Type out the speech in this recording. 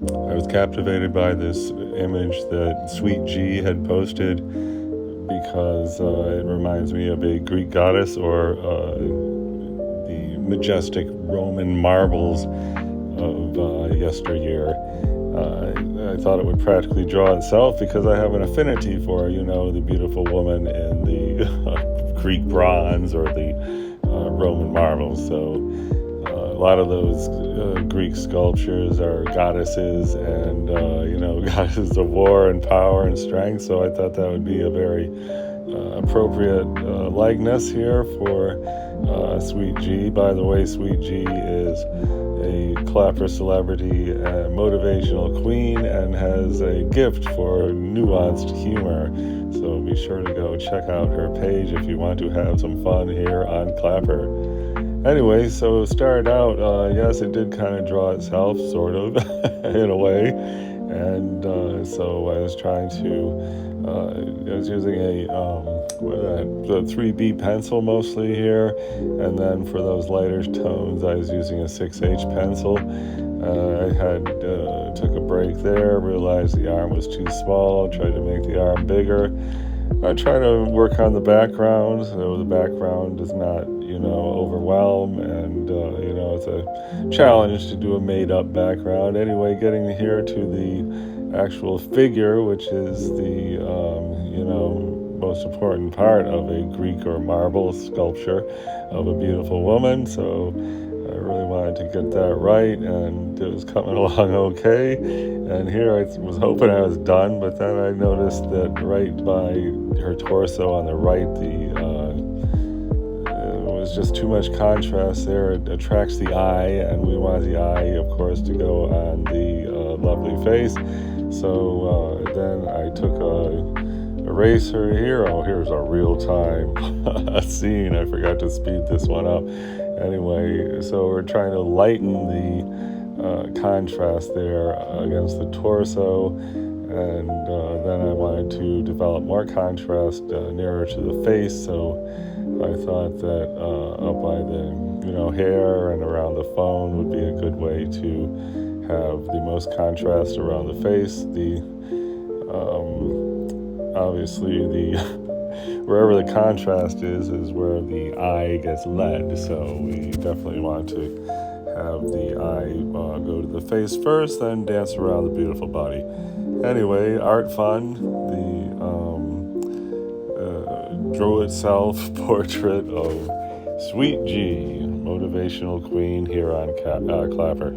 I was captivated by this image that Sweet G had posted because it reminds me of a Greek goddess, or the majestic Roman marbles of yesteryear. I thought it would practically draw itself because I have an affinity for, the beautiful woman in the Greek bronze or the Roman marbles. So a lot of those Greek sculptures are goddesses and, goddesses of war and power and strength. So I thought that would be a very appropriate likeness here for Sweet G. By the way, Sweet G is a clapper celebrity and motivational queen and has a gift for nuanced humor. So be sure to go check out her page if you want to have some fun here on Clapper. Anyway, so it started out, yes, it did kind of draw itself, sort of, in a way. And so I was trying to, I was using the 3B pencil mostly here. And then for those lighter tones, I was using a 6H pencil. I took a break there, realized the arm was too small, tried to make the arm bigger. I try to work on the background, so the background does not, overwhelm, and, it's a challenge to do a made-up background. Anyway, getting here to the actual figure, which is the, most important part of a Greek or marble sculpture of a beautiful woman, so I really wanted to get that right, and it was coming along okay. And here I was hoping I was done, but then I noticed that right by her torso on the right, was just too much contrast there. It attracts the eye, and we want the eye, of course, to go on the lovely face. So then I took a eraser here. Oh, here's a real-time scene. I forgot to speed this one up. Anyway, so we're trying to lighten the contrast there against the torso, and then I wanted to develop more contrast nearer to the face, so I thought that up by the hair and around the phone would be a good way to have the most contrast around the face. The obviously the wherever the contrast is where the eye gets led, so we definitely want to have the eye go to the face first, then dance around the beautiful body. Anyway, art fun. The drew itself portrait of Sweet G, motivational queen here on Clapper.